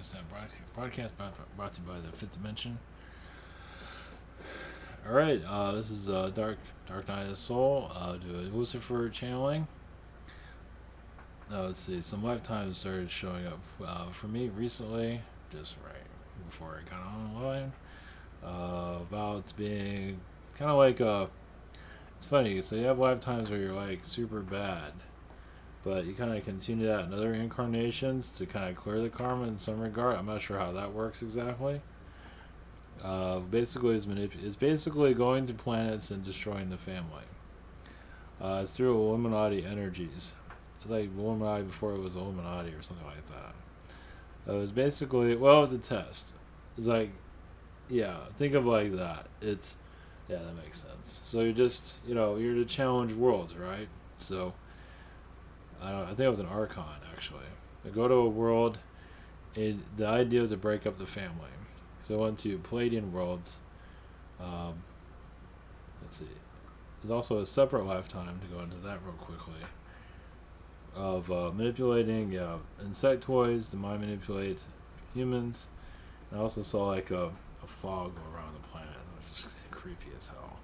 This broadcast brought to you by the Fifth Dimension. All right, this is Dark Night of the Soul. Do a Lucifer channeling. Let's see. Some lifetimes started showing up for me recently, just right before I got online. About being kind of like it's funny. So you have lifetimes where you're like super bad, but you kind of continue that in other incarnations to kind of clear the karma in some regard. I'm not sure how that works exactly. Basically, it's basically going to planets and destroying the family. It's through Illuminati energies. It's like Illuminati before it was Illuminati or something like that. It was basically, well, it was a test. It's like, yeah, think of it like that. Yeah, that makes sense. So you're just, you're to challenge worlds, right? So I think it was an Archon actually. They go to a world. The idea is to break up the family. So I went to Palladian worlds. Um, let's see. There's also a separate lifetime to go into that real quickly. Of manipulating insectoids to mind manipulate humans. And I also saw like a fog go around the planet. It was just creepy as hell.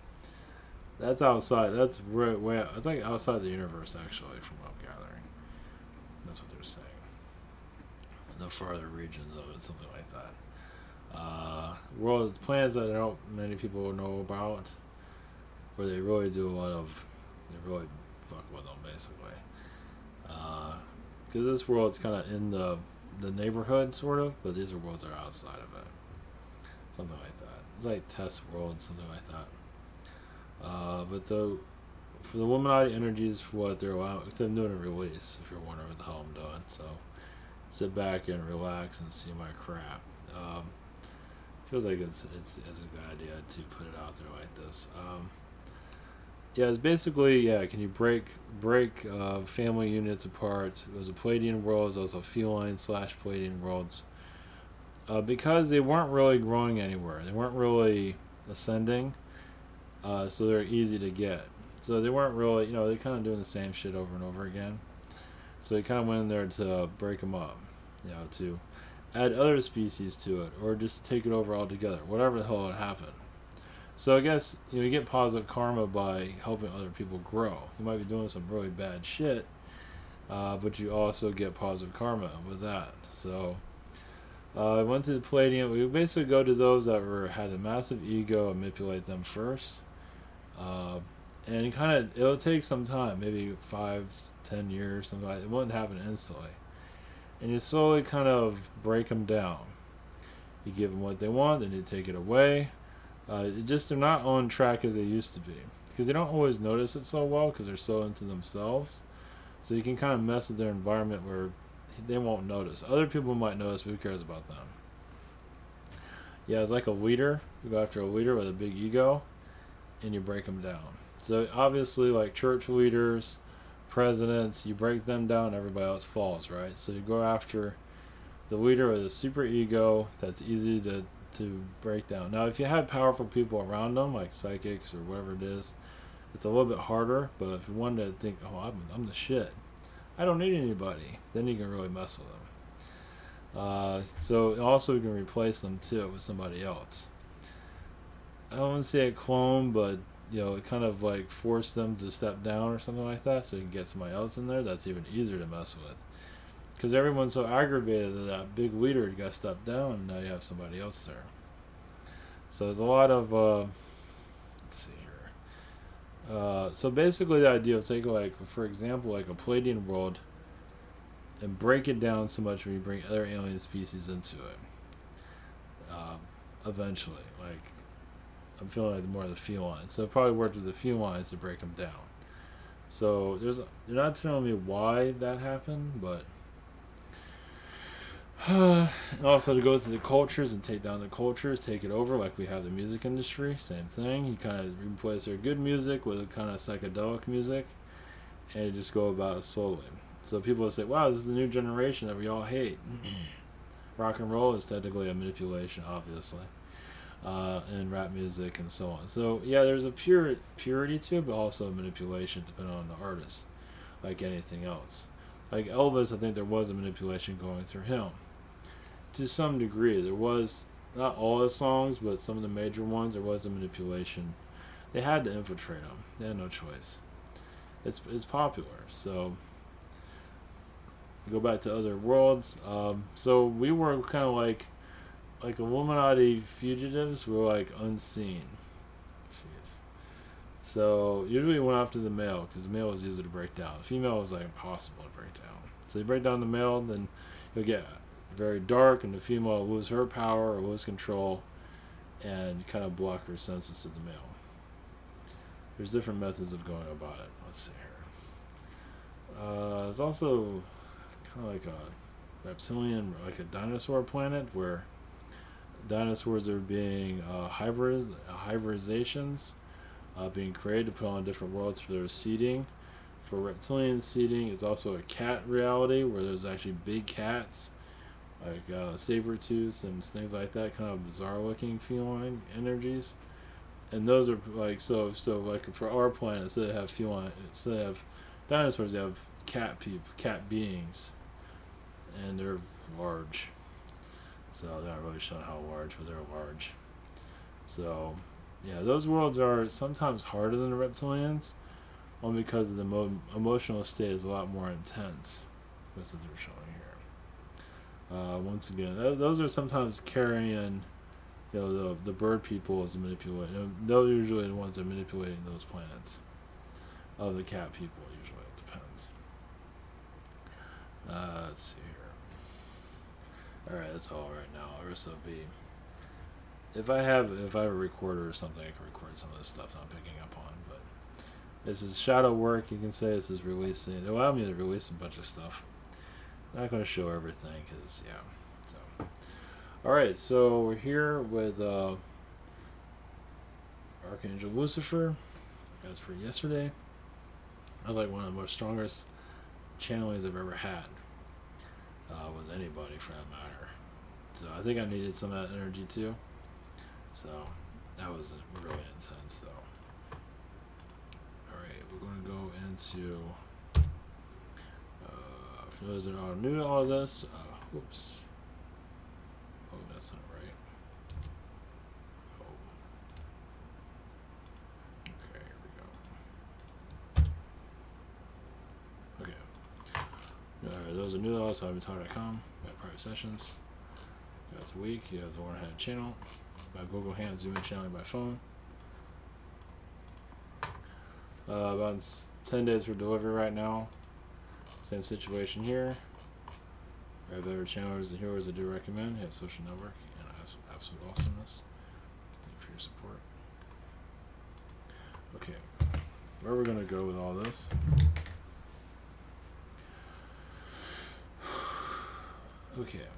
That's outside. That's way. It's like outside the universe actually, from what I'm gathering. That's what they're saying. The farther regions of it, something like that. World planets that don't many people know about, where they really do a lot of, they really fuck with them basically. Because this world's kind of in the neighborhood sort of, but these are worlds that are outside of it, something like that. It's like test worlds, something like that. For the Illuminati energies, for what they're allowing, I'm doing a release. If you're wondering what the hell I'm doing, so sit back and relax and see my crap. Feels like it's a good idea to put it out there like this. It's basically, can you break family units apart? It was a Palladian world, it was also feline / Palladian worlds. Because they weren't really growing anywhere, they weren't really ascending, so they're easy to get. So they weren't really, they're kind of doing the same shit over and over again. So they kind of went in there to break them up, to add other species to it, or just take it over altogether, whatever the hell would happen. So I guess you get positive karma by helping other people grow. You might be doing some really bad shit, but you also get positive karma with that. So I went to the Palladium. We basically go to those that had a massive ego and manipulate them first. And it'll take some time, maybe 5-10 years, something like that. It wouldn't happen instantly. And you slowly kind of break them down. You give them what they want, then you take it away. They're not on track as they used to be. Because they don't always notice it so well because they're so into themselves. So you can kind of mess with their environment where they won't notice. Other people might notice, but who cares about them? Yeah, it's like a leader. You go after a leader with a big ego, and you break them down. So obviously, like church leaders, presidents, you break them down, everybody else falls, right? So you go after the leader with a super ego that's easy to break down. Now, if you have powerful people around them, like psychics or whatever it is, it's a little bit harder. But if you wanted to think, oh, I'm the shit, I don't need anybody, then you can really mess with them. So also you can replace them too with somebody else. I don't want to say a clone, but kind of like force them to step down or something like that, so you can get somebody else in there. That's even easier to mess with, because everyone's so aggravated that that big leader got stepped down, and now you have somebody else there. So there's a lot of let's see here. So basically, the idea of taking, like, for example, like a Palladian world, and break it down so much when you bring other alien species into it. Eventually, like, I'm feeling like more of the felines. So it probably worked with the felines to break them down. So they're not telling me why that happened, but and also to go to the cultures and take down the cultures, take it over, like we have the music industry, same thing. You kind of replace their good music with a kind of psychedelic music, and you just go about it slowly. So people will say, wow, this is the new generation that we all hate. Rock and roll is technically a manipulation, obviously. And rap music and so on. So yeah, there's a purity to it, but also a manipulation depending on the artist, like anything else. Like Elvis, I think there was a manipulation going through him to some degree. There was, not all the songs, but some of the major ones, there was a manipulation. They had to infiltrate them. They had no choice. It's popular. So go back to other worlds. So we were kind of like Illuminati fugitives. We were like unseen. Jeez. So usually we went after the male because the male was easy to break down. The female was like impossible to break down. So you break down the male, then you'll get very dark, and the female will lose her power or lose control, and kind of block her senses to the male. There's different methods of going about it. Let's see here. There's also kind of like a reptilian, like a dinosaur planet where dinosaurs are being hybridizations being created to put on different worlds for their seeding. For reptilian seeding, it's also a cat reality where there's actually big cats like saber-tooths and things like that, kind of bizarre looking feline energies. And those are like so like for our planet, instead of have dinosaurs, they have cat beings, and they're large. So they're not really showing how large, but they're large. So yeah, those worlds are sometimes harder than the reptilians, only because the emotional state is a lot more intense. That's what they're showing here. Once again, those are sometimes carrying, the bird people as manipulating. Those are usually the ones that are manipulating those planets. Of the cat people, usually it depends. Let's see here. All right, that's all right now. Ursa B. If I have a recorder or something, I can record some of this stuff that I'm picking up on. But this is shadow work. You can say this is releasing. They allow me to release a bunch of stuff. I'm not going to show everything because So, all right. So we're here with Archangel Lucifer. As for yesterday, I was like one of the most strongest channelings I've ever had with anybody, for that matter. So I think I needed some of that energy too. So that was really intense, though. All right, we're going to go into. For those that are new to all of this, whoops. Oh, that's not right. Oh. Okay, here we go. Okay. All right, those are new to us. I've.com. Got private sessions. Got the week. You have the one-handed channel. By Google Hands, Zoom in channeling by phone. About 10 days for delivery right now. Same situation here. I have better channelers and healers I do recommend. Have social network and absolute awesomeness. Thank you for your support. Okay, where are we going to go with all this? Okay.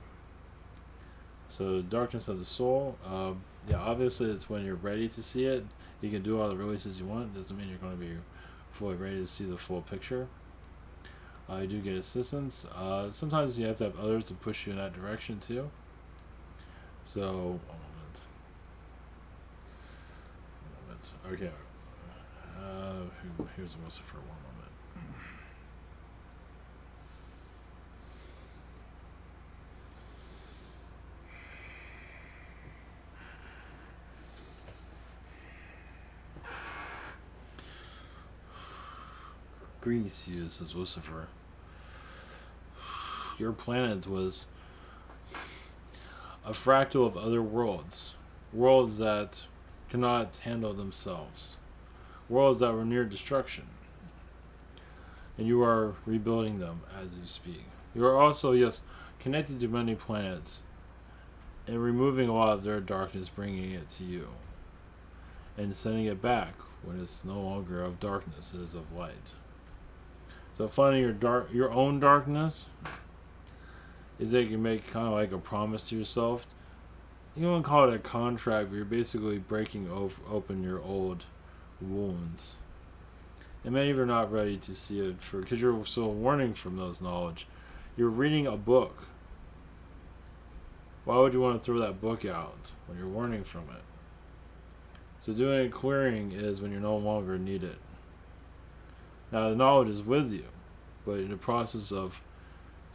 So, darkness of the soul. Obviously, it's when you're ready to see it. You can do all the releases you want. Doesn't mean you're going to be fully ready to see the full picture. You do get assistance. Sometimes you have to have others to push you in that direction too. So, one moment. Okay. Here's Lucifer. 1 moment. Greece uses Lucifer. Your planet was a fractal of other worlds that cannot handle themselves, worlds that were near destruction, and you are rebuilding them as you speak. You are also, yes, connected to many planets and removing a lot of their darkness, bringing it to you, and sending it back when it's no longer of darkness, it is of light. So finding your own darkness is that you can make kind of like a promise to yourself. You don't call it a contract, but you're basically breaking open your old wounds. And many of you are not ready to see it because you're still warning from those knowledge. You're reading a book. Why would you want to throw that book out when you're warning from it? So doing a clearing is when you're no longer needed. Now the knowledge is with you, but in the process of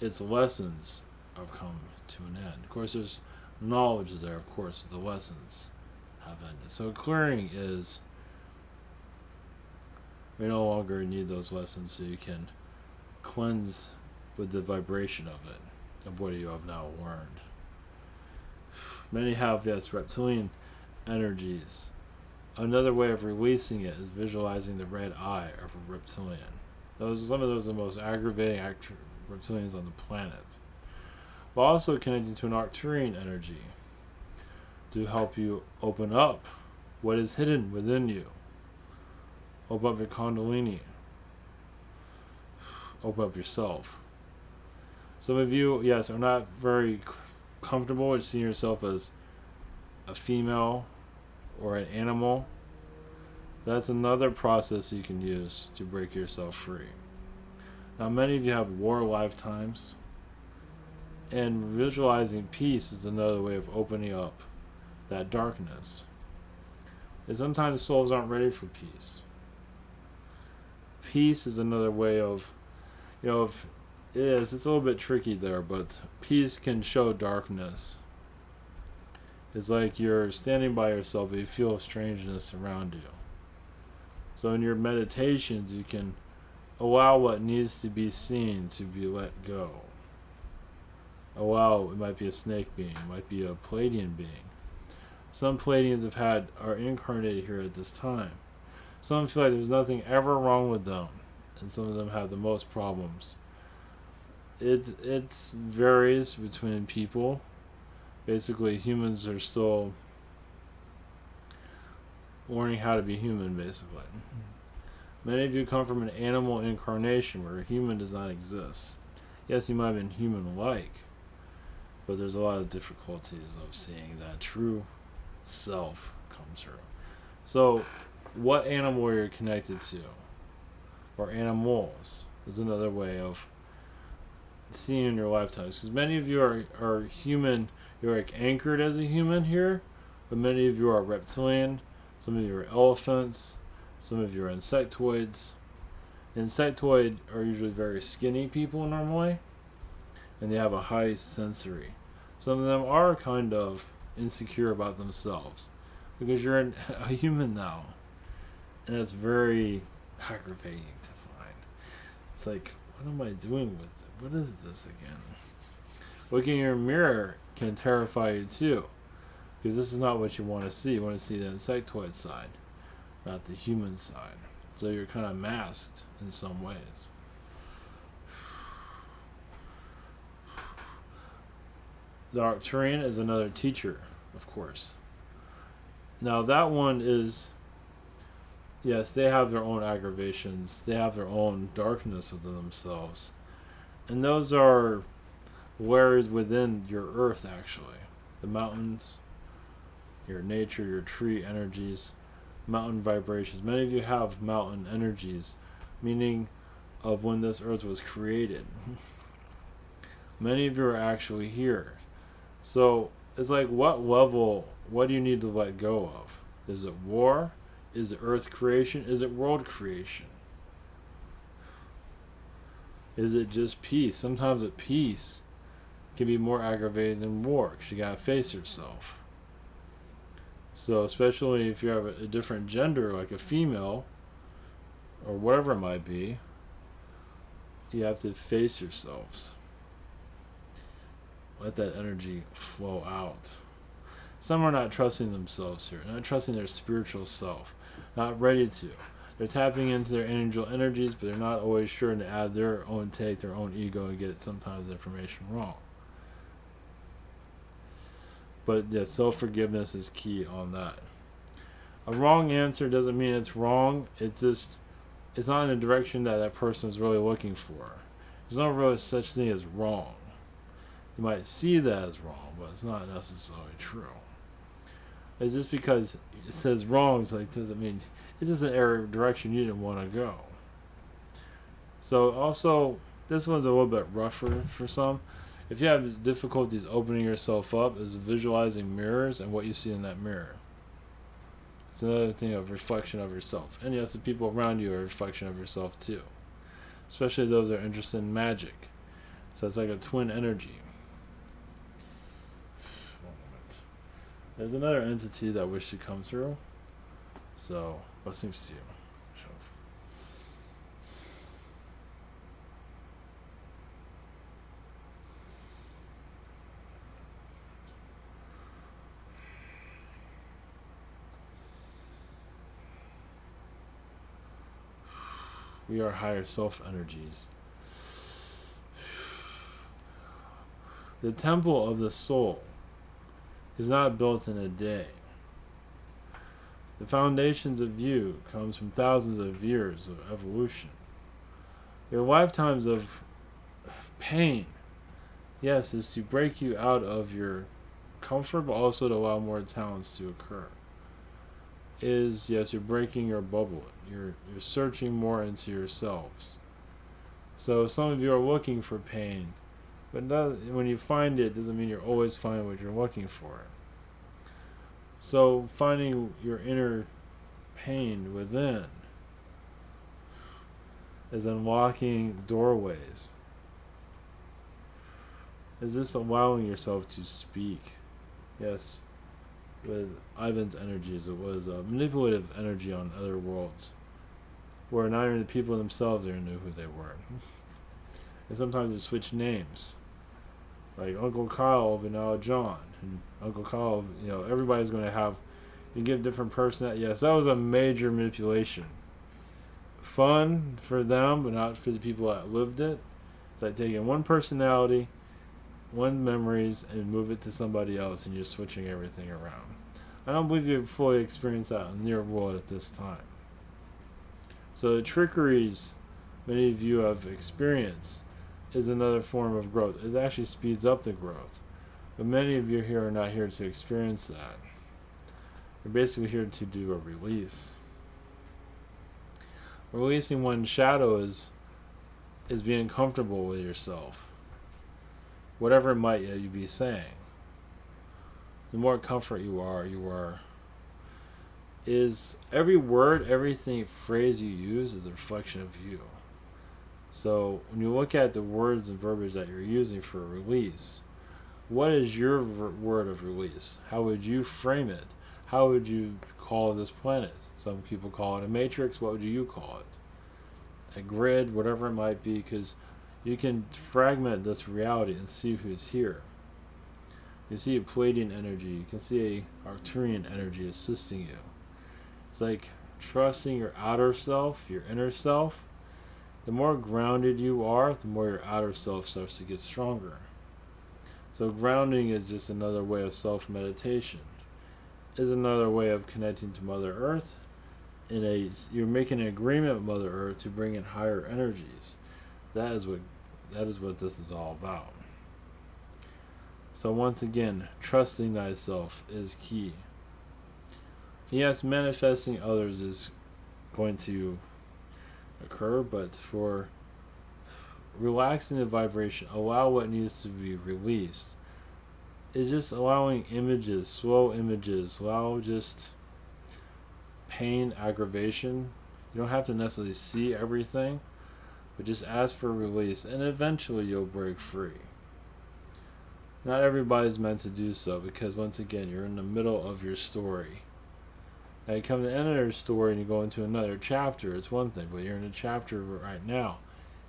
its lessons have come to an end. Of course, there's knowledge there, of course, the lessons have ended. So clearing is, we no longer need those lessons, so you can cleanse with the vibration of it, of what you have now learned. Many have, yes, reptilian energies. Another way of releasing it is visualizing the red eye of a reptilian. Some of those are the most aggravating reptilians on the planet. But also connecting to an Arcturian energy to help you open up what is hidden within you. Open up your Kundalini. Open up yourself. Some of you, yes, are not very comfortable with seeing yourself as a female or an animal. That's another process you can use to break yourself free. Now, many of you have war lifetimes, and visualizing peace is another way of opening up that darkness. And sometimes souls aren't ready for peace. Peace is another way of, it's a little bit tricky there, but peace can show darkness. It's like you're standing by yourself, but you feel strangeness around you. So in your meditations, you can allow what needs to be seen to be let go. Allow, it might be a snake being, it might be a Pleiadian being. Some Pleiadians are incarnated here at this time. Some feel like there's nothing ever wrong with them, and some of them have the most problems. It varies between people. Basically, humans are still learning how to be human, basically. Many of you come from an animal incarnation where a human does not exist. Yes, you might have been human-like, but there's a lot of difficulties of seeing that true self come through. So, what animal are you connected to? Or animals is another way of seeing in your lifetimes. Because many of you are human, you're like anchored as a human here, but many of you are reptilian, some of you are elephants, some of you are insectoids. Insectoid are usually very skinny people normally, and they have a high sensory. Some of them are kind of insecure about themselves, because you're a human now, and it's very aggravating to find. It's like, what am I doing with it? What is this again? Looking in your mirror can terrify you too, because this is not what you want to see. You want to see the insectoid side, not the human side. So you're kind of masked in some ways. The Arcturian is another teacher, of course. Now that one is, yes, they have their own aggravations. They have their own darkness within themselves. And those are layers within your earth, actually. The mountains, your nature, your tree energies, mountain vibrations. Many of you have mountain energies, meaning of when this earth was created. Many of you are actually here. So it's like, what level, what do you need to let go of? Is it war? Is it earth creation? Is it world creation? Is it just peace? Sometimes with peace can be more aggravating than war, because you gotta face yourself. So especially if you have a different gender, like a female, or whatever it might be, you have to face yourselves. Let that energy flow out. Some are not trusting themselves here, not trusting their spiritual self, not ready to. They're tapping into their angel energies, but they're not always sure to add their own take, their own ego, and get sometimes the information wrong. But yeah, self-forgiveness is key on that. A wrong answer doesn't mean it's wrong. It's just, it's not in the direction that that person is really looking for. There's no really such thing as wrong. You might see that as wrong, but it's not necessarily true. It's just because it says wrong, so it doesn't mean, it's just an error direction you didn't want to go. So also, this one's a little bit rougher for some. If you have difficulties opening yourself up, is visualizing mirrors and what you see in that mirror. It's another thing of reflection of yourself. And yes, the people around you are a reflection of yourself too. Especially those that are interested in magic. So it's like a twin energy. There's another entity that wished to come through. So, blessings to you. We are higher self energies. The temple of the soul is not built in a day. The foundations of you comes from thousands of years of evolution. Your lifetimes of pain, yes, is to break you out of your comfort, but also to allow more talents to occur. Is, yes, you're breaking your bubble. You're searching more into yourselves. So some of you are looking for pain, but when you find it, doesn't mean you're always finding what you're looking for. So finding your inner pain within is unlocking doorways. Is this allowing yourself to speak? Yes, with Ivan's energies, it was a manipulative energy on other worlds, where not even the people themselves even knew who they were. And sometimes they switch names, like Uncle Kyle but now John, and Uncle Kyle. Everybody's going to have, you give different personality. Yes, that was a major manipulation. Fun for them, but not for the people that lived it. It's like taking one personality, one memories, and move it to somebody else, and you're switching everything around. I don't believe you've fully experienced that in your world at this time. So the trickeries many of you have experienced is another form of growth. It actually speeds up the growth. But many of you here are not here to experience that. You're basically here to do a release. Releasing one's shadow is being comfortable with yourself. Whatever it might you be saying. The more comfort you are. Is every word, everything, phrase you use is a reflection of you. So when you look at the words and verbiage that you're using for a release, what is your word of release? How would you frame it? How would you call this planet? Some people call it a matrix. What would you call it? A grid, whatever it might be, because you can fragment this reality and see who's here. You see a Pleiadian energy. You can see a Arcturian energy assisting you. It's like trusting your outer self, your inner self. The more grounded you are, the more your outer self starts to get stronger. So grounding is just another way of self-meditation. Is another way of connecting to Mother Earth. You're making an agreement with Mother Earth to bring in higher energies. That is what this is all about. So once again, trusting thyself is key. Yes, manifesting others is going to occur, but for relaxing the vibration, allow what needs to be released. Is just allowing images, slow images, allow just pain, aggravation. You don't have to necessarily see everything, but just ask for release, and eventually you'll break free. Not everybody's meant to do so, because once again, you're in the middle of your story. Now you come to the end of your story and you go into another chapter, it's one thing, but you're in a chapter right now,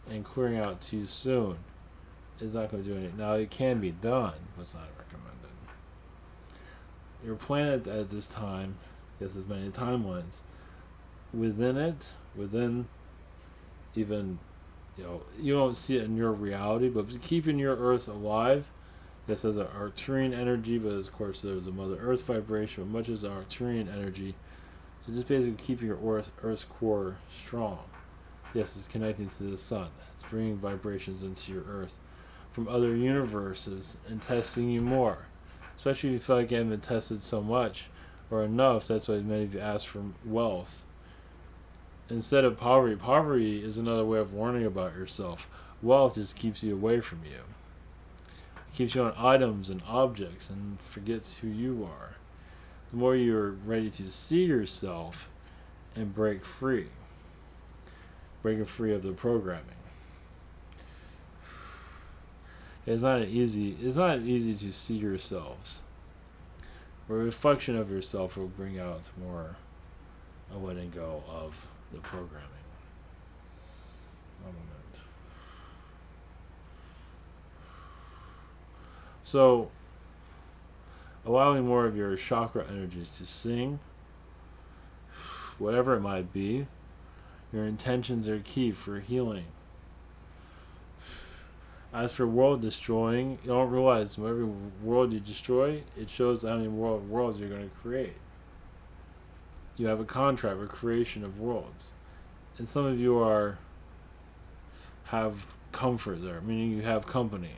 and clearing out too soon is not going to do anything. Now it can be done, but it's not recommended. Your planet at this time, yes, as many timelines, within even, you don't see it in your reality, but keeping your Earth alive, yes, as an Arcturian energy, but of course there's a Mother Earth vibration, but much as Arcturian energy. So just basically keeping your Earth's core strong. Yes, it's connecting to the sun. It's bringing vibrations into your Earth from other universes and testing you more. Especially if you feel like you haven't been tested so much or enough. That's why many of you ask for wealth. Instead of poverty. Poverty is another way of learning about yourself. Wealth just keeps you away from you. It keeps you on items and objects and forgets who you are. The more you're ready to see yourself and break free. Breaking free of the programming. It's not easy to see yourselves. or a reflection of yourself will bring out more of letting go of the programming. One moment. So, allowing more of your chakra energies to sing, whatever it might be, your intentions are key for healing. As for world destroying, you don't realize every world you destroy, it shows how many worlds you're going to create. You have a contract for creation of worlds. And some of you have comfort there, meaning you have company.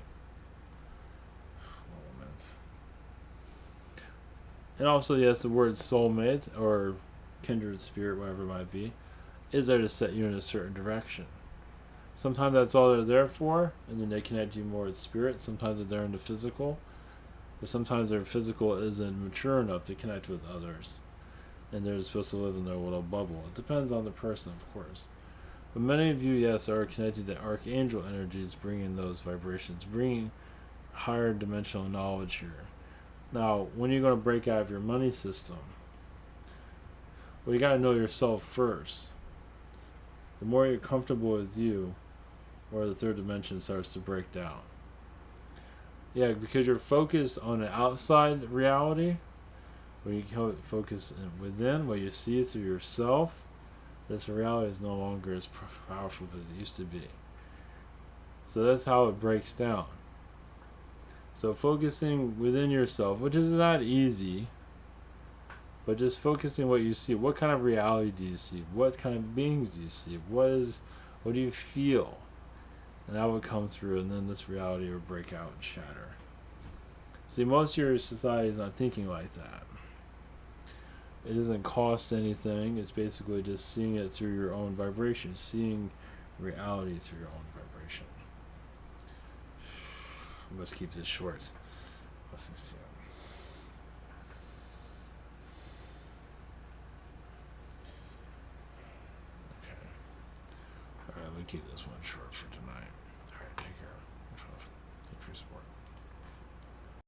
And also, yes, the word soulmate or kindred spirit, whatever it might be, is there to set you in a certain direction. Sometimes that's all they're there for, and then they connect you more with spirit. Sometimes they're there in the physical, but sometimes their physical isn't mature enough to connect with others, and they're supposed to live in their little bubble. It depends on the person, of course. But many of you, yes, are connected to Archangel energies, bringing those vibrations, bringing higher dimensional knowledge here. Now, when you're going to break out of your money system, well, you got to know yourself first. The more you're comfortable with you, or the third dimension starts to break down. Yeah, because you're focused on the outside reality, when you focus within, what you see through yourself, this reality is no longer as powerful as it used to be. So that's how it breaks down. So focusing within yourself, which is not easy, but just focusing what you see. What kind of reality do you see? What kind of beings do you see? What do you feel? And that would come through, and then this reality would break out and shatter. See, most of your society is not thinking like that. It doesn't cost anything. It's basically just seeing it through your own vibration, seeing reality through your own vibration. We must keep this short. Blessings to you. Okay. Alright, we'll keep this one short for tonight. Alright, take care. Thank you for your support.